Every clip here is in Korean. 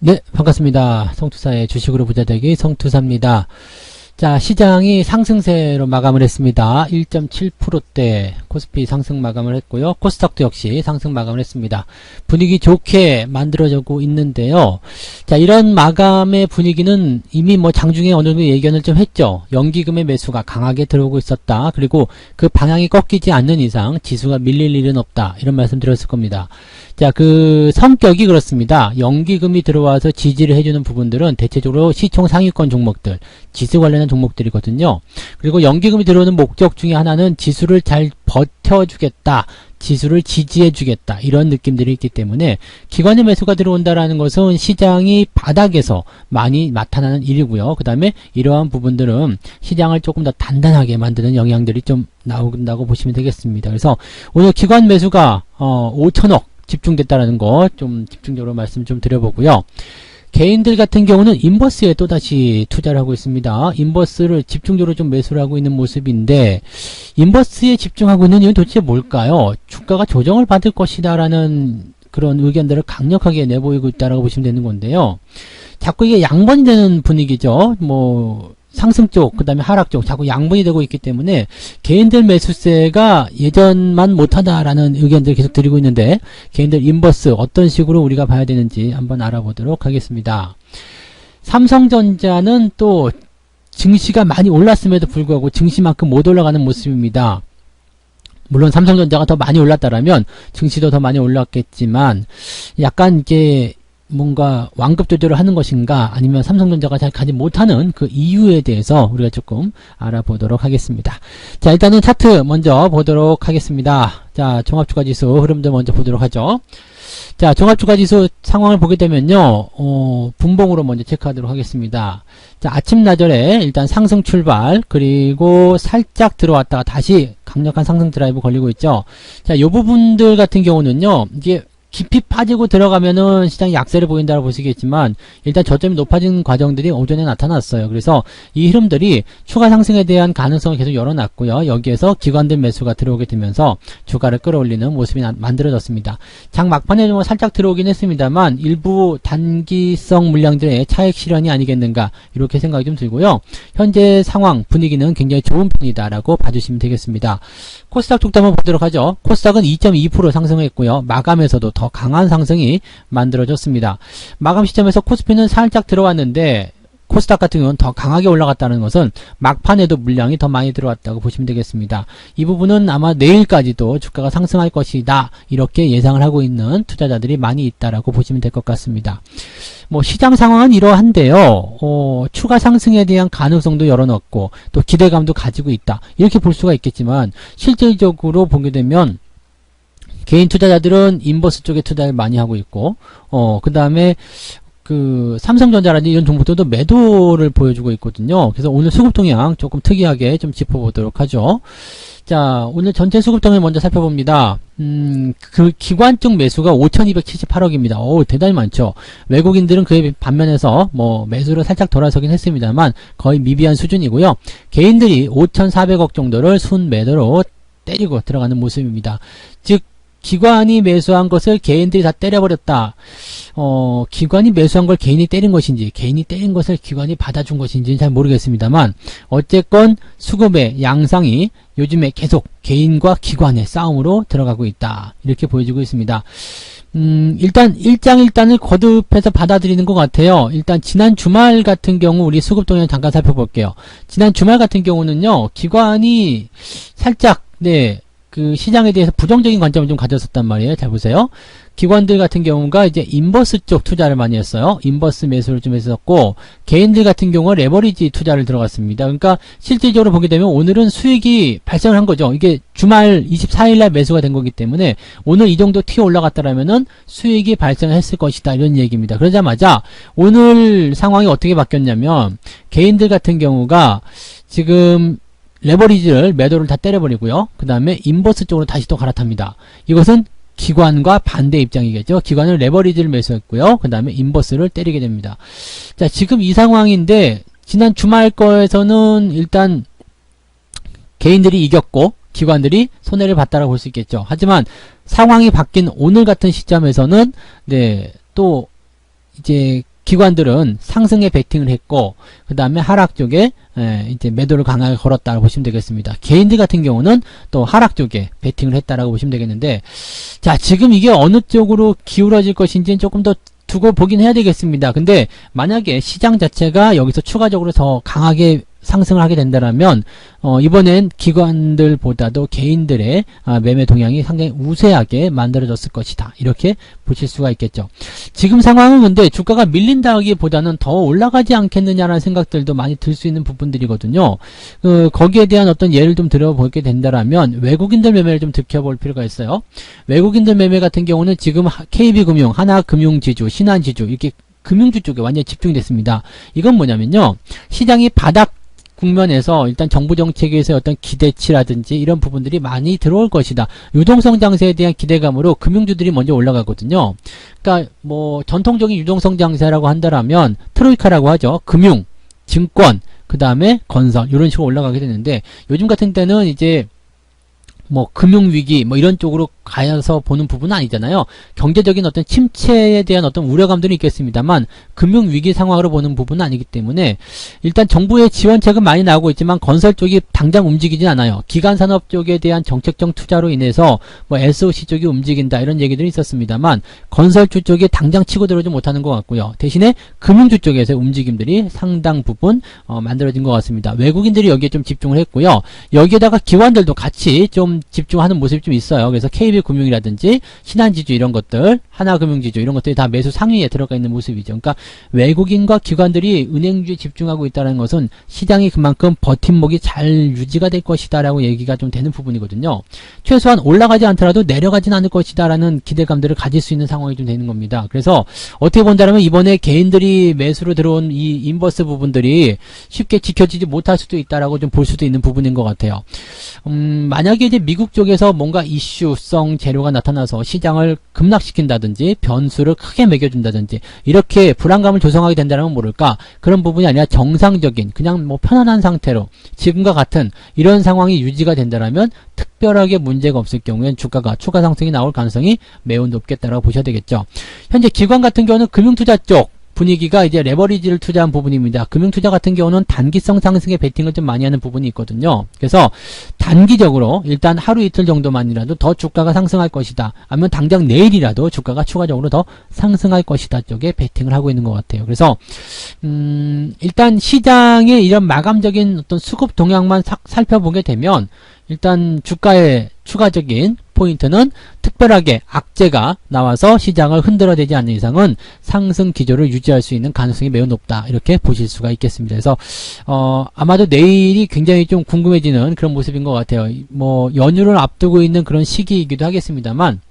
네, 반갑습니다. 성투사의 주식으로 부자되기 성투사입니다. 자, 시장이 상승세로 마감을 했습니다. 1.7%대 코스피 상승 마감을 했고요. 코스닥도 역시 상승 마감을 했습니다. 분위기 좋게 만들어지고 있는데요. 자, 이런 마감의 분위기는 이미 장중에 어느 정도 예견을 좀 했죠. 연기금의 매수가 강하게 들어오고 있었다. 그리고 그 방향이 꺾이지 않는 이상 지수가 밀릴 일은 없다. 이런 말씀 드렸을 겁니다. 자, 그 성격이 그렇습니다. 연기금이 들어와서 지지를 해주는 부분들은 대체적으로 시총 상위권 종목들, 지수 관련한 종목들이거든요. 그리고 연기금이 들어오는 목적 중에 하나는 지수를 잘 버텨주겠다, 지수를 지지해주겠다, 이런 느낌들이 있기 때문에 기관의 매수가 들어온다라는 것은 시장이 바닥에서 많이 나타나는 일이고요. 그 다음에 이러한 부분들은 시장을 조금 더 단단하게 만드는 영향들이 좀 나온다고 보시면 되겠습니다. 그래서 오늘 기관 매수가 5천억 집중됐다라는 거 좀 집중적으로 말씀 좀 드려보고요. 개인들 같은 경우는 인버스에 또다시 투자를 하고 있습니다. 인버스를 집중적으로 좀 매수를 하고 있는 모습인데, 인버스에 집중하고 있는 이유는 도대체 뭘까요? 주가가 조정을 받을 것이다 라는 그런 의견들을 강력하게 내보이고 있다라고 보시면 되는 건데요. 자꾸 이게 양분이 되는 분위기죠. 상승 쪽, 그 다음에 하락 쪽, 자꾸 양분이 되고 있기 때문에 개인들 매수세가 예전만 못하다라는 의견들을 계속 드리고 있는데, 개인들 인버스 어떤 식으로 우리가 봐야 되는지 한번 알아보도록 하겠습니다. 삼성전자는 또 증시가 많이 올랐음에도 불구하고 증시만큼 못 올라가는 모습입니다. 물론 삼성전자가 더 많이 올랐다라면 증시도 더 많이 올랐겠지만, 약간 이게 뭔가 완급 조절을 하는 것인가, 아니면 삼성전자가 잘 가지 못하는 그 이유에 대해서 우리가 조금 알아보도록 하겠습니다. 자, 일단은 차트 먼저 보도록 하겠습니다. 자, 종합주가지수 흐름도 먼저 보도록 하죠. 자, 종합주가지수 상황을 보게 되면요, 분봉으로 먼저 체크하도록 하겠습니다. 자, 아침나절에 일단 상승 출발, 그리고 살짝 들어왔다가 다시 강력한 상승 드라이브 걸리고 있죠. 자, 요 부분들 같은 경우는요, 이게 깊이 빠지고 들어가면은 시장이 약세를 보인다고 보시겠지만, 일단 저점이 높아지는 과정들이 오전에 나타났어요. 그래서 이 흐름들이 추가 상승에 대한 가능성을 계속 열어놨고요. 여기에서 기관들 매수가 들어오게 되면서 주가를 끌어올리는 모습이 만들어졌습니다. 장 막판에 좀 살짝 들어오긴 했습니다만, 일부 단기성 물량들의 차익 실현이 아니겠는가, 이렇게 생각이 좀 들고요. 현재 상황 분위기는 굉장히 좋은 편이다라고 봐주시면 되겠습니다. 코스닥 쪽도 한번 보도록 하죠. 코스닥은 2.2% 상승했고요. 마감에서도 더 강한 상승이 만들어졌습니다. 마감 시점에서 코스피는 살짝 들어왔는데, 코스닥 같은 경우는 더 강하게 올라갔다는 것은 막판에도 물량이 더 많이 들어왔다고 보시면 되겠습니다. 이 부분은 아마 내일까지도 주가가 상승할 것이다, 이렇게 예상을 하고 있는 투자자들이 많이 있다라고 보시면 될 것 같습니다. 시장 상황은 이러한데요. 추가 상승에 대한 가능성도 열어놓고 또 기대감도 가지고 있다, 이렇게 볼 수가 있겠지만, 실질적으로 보게 되면 개인 투자자들은 인버스 쪽에 투자를 많이 하고 있고, 그 다음에 삼성전자라든지 이런 종목들도 매도를 보여주고 있거든요. 그래서 오늘 수급 동향 조금 특이하게 좀 짚어보도록 하죠. 자, 오늘 전체 수급 동향 먼저 살펴봅니다. 그 기관 쪽 매수가 5,278억입니다. 대단히 많죠. 외국인들은 그에 반면에서 매수를 살짝 돌아서긴 했습니다만 거의 미비한 수준이고요. 개인들이 5,400억 정도를 순 매도로 때리고 들어가는 모습입니다. 즉, 기관이 매수한 것을 개인들이 다 때려버렸다. 기관이 매수한 걸 개인이 때린 것인지, 개인이 때린 것을 기관이 받아준 것인지는 잘 모르겠습니다만, 어쨌건 수급의 양상이 요즘에 계속 개인과 기관의 싸움으로 들어가고 있다, 이렇게 보여지고 있습니다. 일단 일장일단을 거듭해서 받아들이는 것 같아요. 일단 지난 주말 같은 경우 우리 수급 동향 잠깐 살펴볼게요. 지난 주말 같은 경우는요, 기관이 살짝 그 시장에 대해서 부정적인 관점을 좀 가졌었단 말이에요. 잘 보세요. 기관들 같은 경우가 이제 인버스 쪽 투자를 많이 했어요. 인버스 매수를 좀 했었고, 개인들 같은 경우는 레버리지 투자를 들어갔습니다. 그러니까 실질적으로 보게 되면 오늘은 수익이 발생을 한 거죠. 이게 주말 24일날 매수가 된 거기 때문에 오늘 이 정도 튀어 올라갔다라면은 수익이 발생했을 것이다, 이런 얘기입니다. 그러자마자 오늘 상황이 어떻게 바뀌었냐면, 개인들 같은 경우가 지금 레버리지를 매도를 다 때려버리고요. 그 다음에 인버스 쪽으로 다시 또 갈아탑니다. 이것은 기관과 반대 입장이겠죠. 기관은 레버리지를 매수했고요. 그 다음에 인버스를 때리게 됩니다. 자, 지금 이 상황인데, 지난 주말 거에서는 일단 개인들이 이겼고 기관들이 손해를 봤다라고 볼 수 있겠죠. 하지만 상황이 바뀐 오늘 같은 시점에서는 또 이제 기관들은 상승에 베팅을 했고, 그 다음에 하락 쪽에 이제 매도를 강하게 걸었다고 보시면 되겠습니다. 개인들 같은 경우는 또 하락 쪽에 베팅을 했다라고 보시면 되겠는데, 자, 지금 이게 어느 쪽으로 기울어질 것인지는 조금 더 두고 보긴 해야 되겠습니다. 근데 만약에 시장 자체가 여기서 추가적으로 더 강하게 상승을 하게 된다면 이번엔 기관들보다도 개인들의 매매 동향이 상당히 우세하게 만들어졌을 것이다. 이렇게 보실 수가 있겠죠. 지금 상황은 근데 주가가 밀린다기보다는 더 올라가지 않겠느냐라는 생각들도 많이 들 수 있는 부분들이거든요. 거기에 대한 어떤 예를 좀 들어보게 된다면 외국인들 매매를 좀 지켜볼 필요가 있어요. 외국인들 매매 같은 경우는 지금 KB금융, 하나금융지주, 신한지주 이렇게 금융주 쪽에 완전히 집중이 됐습니다. 이건 뭐냐면요. 시장이 바닥 국면에서 일단 정부 정책에서 어떤 기대치라든지 이런 부분들이 많이 들어올 것이다. 유동성 장세에 대한 기대감으로 금융주들이 먼저 올라가거든요. 그러니까 뭐 전통적인 유동성 장세라고 한다면 트로이카라고 하죠. 금융, 증권, 그 다음에 건설 이런 식으로 올라가게 되는데 요즘 같은 때는 이제 뭐 금융위기 뭐 이런 쪽으로 가서 보는 부분은 아니잖아요. 경제적인 어떤 침체에 대한 어떤 우려감들은 있겠습니다만 금융위기 상황으로 보는 부분은 아니기 때문에 일단 정부의 지원책은 많이 나오고 있지만 건설 쪽이 당장 움직이진 않아요. 기간산업 쪽에 대한 정책적 투자로 인해서 뭐 SOC 쪽이 움직인다 이런 얘기들이 있었습니다만 건설주 쪽이 당장 치고 들어오지 못하는 것 같고요. 대신에 금융주 쪽에서 움직임들이 상당 부분 만들어진 것 같습니다. 외국인들이 여기에 좀 집중을 했고요. 여기에다가 기관들도 같이 좀 집중하는 모습이 좀 있어요. 그래서 KB금융이라든지 신한지주 이런 것들, 하나금융지주 이런 것들이 다 매수 상위에 들어가 있는 모습이죠. 그러니까 외국인과 기관들이 은행주에 집중하고 있다는 것은 시장이 그만큼 버팀목이 잘 유지가 될 것이다라고 얘기가 좀 되는 부분이거든요. 최소한 올라가지 않더라도 내려가진 않을 것이다라는 기대감들을 가질 수 있는 상황이 좀 되는 겁니다. 그래서 어떻게 본다면 이번에 개인들이 매수로 들어온 이 인버스 부분들이 쉽게 지켜지지 못할 수도 있다라고 좀 볼 수도 있는 부분인 것 같아요. 만약에 이제 미국 쪽에서 뭔가 이슈성 재료가 나타나서 시장을 급락시킨다든지 변수를 크게 매겨준다든지 이렇게 불안감을 조성하게 된다면 모를까 그런 부분이 아니라 정상적인 그냥 뭐 편안한 상태로 지금과 같은 이런 상황이 유지가 된다면 특별하게 문제가 없을 경우엔 주가가 추가 상승이 나올 가능성이 매우 높겠다라고 보셔야 되겠죠. 현재 기관 같은 경우는 금융투자 쪽 분위기가 이제 레버리지를 투자한 부분입니다. 금융투자 같은 경우는 단기성 상승에 베팅을 좀 많이 하는 부분이 있거든요. 그래서 단기적으로 일단 하루 이틀 정도만이라도 더 주가가 상승할 것이다. 아니면 당장 내일이라도 주가가 추가적으로 더 상승할 것이다 쪽에 베팅을 하고 있는 것 같아요. 그래서 일단 시장의 이런 마감적인 어떤 수급 동향만 살펴보게 되면 일단 주가의 추가적인 포인트는 특별하게 악재가 나와서 시장을 흔들어대지 않는 이상은 상승 기조를 유지할 수 있는 가능성이 매우 높다. 이렇게 보실 수가 있겠습니다. 그래서 아마도 내일이 굉장히 좀 궁금해지는 그런 모습인 것 같아요. 뭐 연휴를 앞두고 있는 그런 시기이기도 하겠습니다만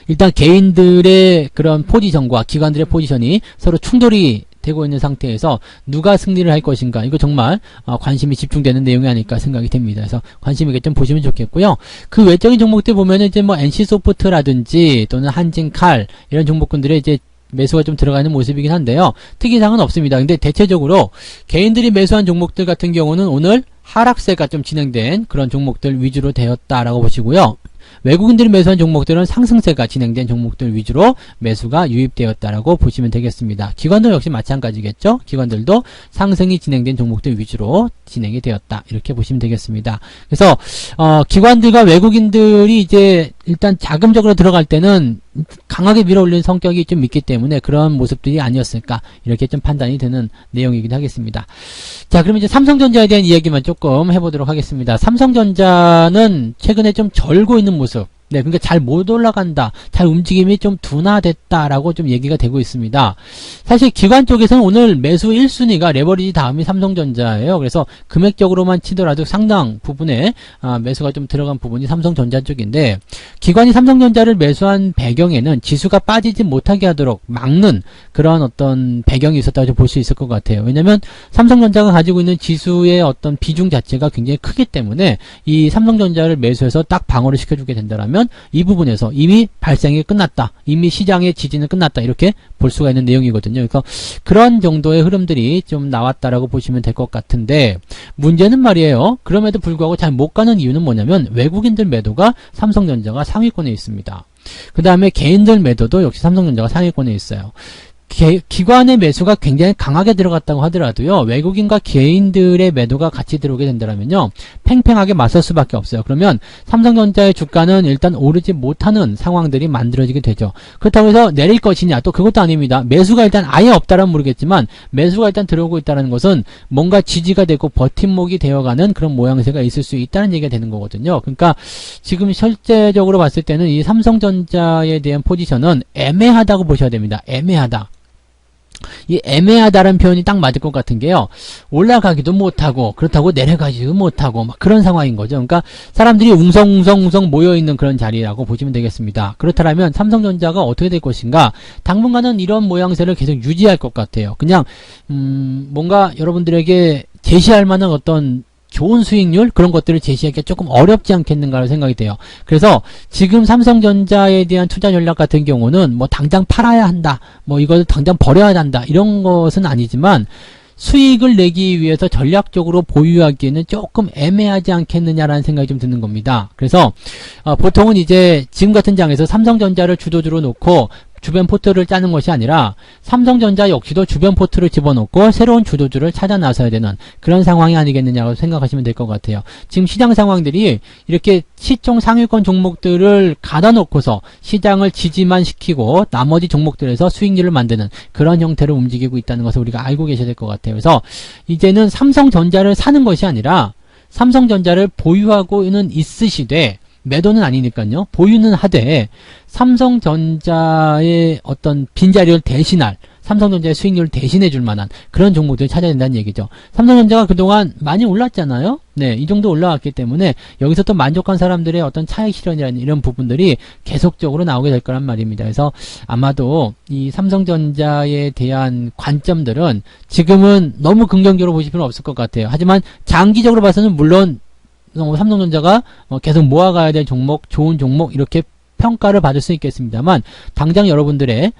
일단 개인들의 그런 포지션과 기관들의 포지션이 서로 충돌이 되고 있는 상태에서 누가 승리를 할 것인가 이거 정말 관심이 집중되는 내용이 아닐까 생각이 됩니다. 그래서 관심 있게 좀 보시면 좋겠고요. 그 외적인 종목들 보면은 이제 뭐 NC소프트라든지 또는 한진칼 이런 종목군들의 이제 매수가 좀 들어가 있는 모습이긴 한데요. 특이사항은 없습니다. 근데 대체적으로 개인들이 매수한 종목들 같은 경우는 오늘 하락세가 좀 진행된 그런 종목들 위주로 되었다라고 보시고요. 외국인들이 매수한 종목들은 상승세가 진행된 종목들 위주로 매수가 유입되었다라고 보시면 되겠습니다. 기관도 역시 마찬가지겠죠. 기관들도 상승이 진행된 종목들 위주로 진행이 되었다. 이렇게 보시면 되겠습니다. 그래서 기관들과 외국인들이 이제 일단 자금적으로 들어갈 때는 강하게 밀어올리는 성격이 좀 있기 때문에 그런 모습들이 아니었을까 이렇게 좀 판단이 되는 내용이긴 하겠습니다. 자, 그럼 이제 삼성전자에 대한 이야기만 조금 해보도록 하겠습니다. 삼성전자는 최근에 좀 절고 있는 모습, 네, 그러니까 잘 못 올라간다, 잘 움직임이 좀 둔화됐다라고 좀 얘기가 되고 있습니다. 사실 기관 쪽에서는 오늘 매수 1순위가 레버리지 다음이 삼성전자예요. 그래서 금액적으로만 치더라도 상당 부분에 매수가 좀 들어간 부분이 삼성전자 쪽인데 기관이 삼성전자를 매수한 배경에는 지수가 빠지지 못하게 하도록 막는 그런 어떤 배경이 있었다고 볼 수 있을 것 같아요. 왜냐면 삼성전자가 가지고 있는 지수의 어떤 비중 자체가 굉장히 크기 때문에 이 삼성전자를 매수해서 딱 방어를 시켜주게 된다면 이 부분에서 이미 발생이 끝났다. 이미 시장의 지지는 끝났다. 이렇게 볼 수가 있는 내용이거든요. 그래서 그런 정도의 흐름들이 좀 나왔다라고 보시면 될 것 같은데 문제는 말이에요. 그럼에도 불구하고 잘 못 가는 이유는 뭐냐면 외국인들 매도가 삼성전자가 상위권에 있습니다. 그 다음에 개인들 매도도 역시 삼성전자가 상위권에 있어요. 기관의 매수가 굉장히 강하게 들어갔다고 하더라도요, 외국인과 개인들의 매도가 같이 들어오게 된다면요, 팽팽하게 맞설 수밖에 없어요. 그러면 삼성전자의 주가는 일단 오르지 못하는 상황들이 만들어지게 되죠. 그렇다고 해서 내릴 것이냐, 또 그것도 아닙니다. 매수가 일단 아예 없다라면 모르겠지만, 매수가 일단 들어오고 있다는 것은 뭔가 지지가 되고 버팀목이 되어가는 그런 모양새가 있을 수 있다는 얘기가 되는 거거든요. 그러니까 지금 실제적으로 봤을 때는 이 삼성전자에 대한 포지션은 애매하다고 보셔야 됩니다. 애매하다. 이 애매하다는 표현이 딱 맞을 것 같은 게요, 올라가기도 못하고 그렇다고 내려가지도 못하고 막 그런 상황인 거죠. 그러니까 사람들이 웅성웅성 모여있는 그런 자리라고 보시면 되겠습니다. 그렇다면 삼성전자가 어떻게 될 것인가, 당분간은 이런 모양새를 계속 유지할 것 같아요. 그냥 뭔가 여러분들에게 제시할 만한 어떤 좋은 수익률, 그런 것들을 제시하기가 조금 어렵지 않겠는가라는 생각이 돼요. 그래서 지금 삼성전자에 대한 투자 전략 같은 경우는 뭐 당장 팔아야 한다, 뭐 이걸 당장 버려야 한다, 이런 것은 아니지만 수익을 내기 위해서 전략적으로 보유하기에는 조금 애매하지 않겠느냐라는 생각이 좀 드는 겁니다. 그래서 보통은 이제 지금 같은 장에서 삼성전자를 주도주로 놓고 주변 포트를 짜는 것이 아니라 삼성전자 역시도 주변 포트를 집어넣고 새로운 주도주를 찾아 나서야 되는 그런 상황이 아니겠느냐고 생각하시면 될 것 같아요. 지금 시장 상황들이 이렇게 시총 상위권 종목들을 가다 놓고서 시장을 지지만 시키고 나머지 종목들에서 수익률을 만드는 그런 형태로 움직이고 있다는 것을 우리가 알고 계셔야 될 것 같아요. 그래서 이제는 삼성전자를 사는 것이 아니라 삼성전자를 보유하고는 있으시되, 매도는 아니니까요, 보유는 하되 삼성전자의 어떤 빈자리를 대신할, 삼성전자의 수익률을 대신해 줄 만한 그런 종목들을 찾아야 된다는 얘기죠. 삼성전자가 그동안 많이 올랐잖아요. 네, 이 정도 올라왔기 때문에 여기서 또 만족한 사람들의 어떤 차익 실현이라는 이런 부분들이 계속적으로 나오게 될 거란 말입니다. 그래서 아마도 이 삼성전자에 대한 관점들은 지금은 너무 긍정적으로 보실 필요는 없을 것 같아요. 하지만 장기적으로 봐서는 물론 삼성전자가 계속 모아가야 될 종목, 좋은 종목, 이렇게 평가를 받을 수 있겠습니다만, 당장 여러분들의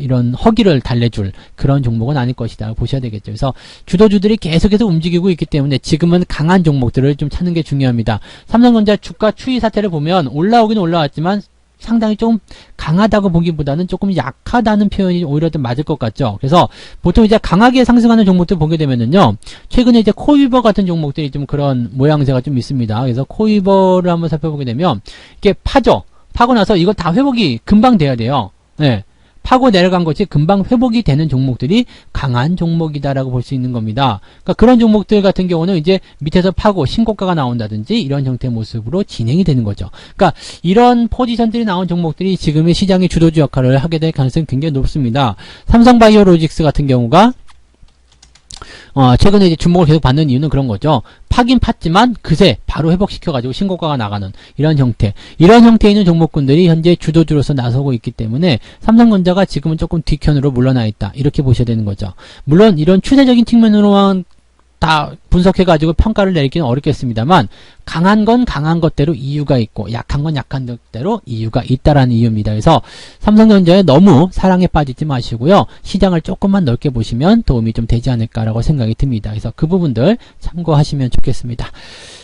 이런 허기를 달래줄 그런 종목은 아닐 것이다 보셔야 되겠죠. 그래서 주도주들이 계속해서 움직이고 있기 때문에 지금은 강한 종목들을 좀 찾는 게 중요합니다. 삼성전자 주가 추이 사태를 보면 올라오긴 올라왔지만 상당히 좀 강하다고 보기보다는 조금 약하다는 표현이 오히려 더 맞을 것 같죠. 그래서 보통 이제 강하게 상승하는 종목들 보게 되면은요, 최근에 이제 코이버 같은 종목들이 좀 그런 모양새가 좀 있습니다. 그래서 코이버를 한번 살펴보게 되면 이게 파죠. 파고 나서 이거 다 회복이 금방 돼야 돼요. 네. 파고 내려간 것이 금방 회복이 되는 종목들이 강한 종목이다라고 볼 수 있는 겁니다. 그러니까 그런 종목들 같은 경우는 이제 밑에서 파고 신고가가 나온다든지 이런 형태의 모습으로 진행이 되는 거죠. 그러니까 이런 포지션들이 나온 종목들이 지금의 시장의 주도주 역할을 하게 될 가능성이 굉장히 높습니다. 삼성바이오로직스 같은 경우가 최근에 이제 주목을 계속 받는 이유는 그런 거죠. 파긴 팠지만 그새 바로 회복시켜가지고 신고가가 나가는 이런 형태. 이런 형태에 있는 종목군들이 현재 주도주로서 나서고 있기 때문에 삼성전자가 지금은 조금 뒷편으로 물러나 있다, 이렇게 보셔야 되는 거죠. 물론 이런 추세적인 측면으로만 다 분석해가지고 평가를 내리기는 어렵겠습니다만, 강한 건 강한 것대로 이유가 있고 약한 건 약한 것대로 이유가 있다라는 이유입니다. 그래서 삼성전자에 너무 사랑에 빠지지 마시고요, 시장을 조금만 넓게 보시면 도움이 좀 되지 않을까라고 생각이 듭니다. 그래서 그 부분들 참고하시면 좋겠습니다.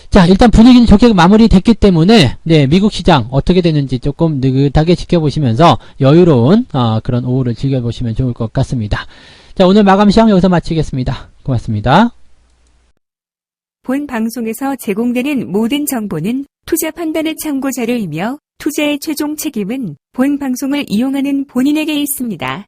자, 일단 분위기는 좋게 마무리됐기 때문에 미국 시장 어떻게 되는지 조금 느긋하게 지켜보시면서 여유로운 그런 오후를 즐겨보시면 좋을 것 같습니다. 자, 오늘 마감 시황 여기서 마치겠습니다. 고맙습니다. 본 방송에서 제공되는 모든 정보는 투자 판단의 참고 자료이며 투자의 최종 책임은 본 방송을 이용하는 본인에게 있습니다.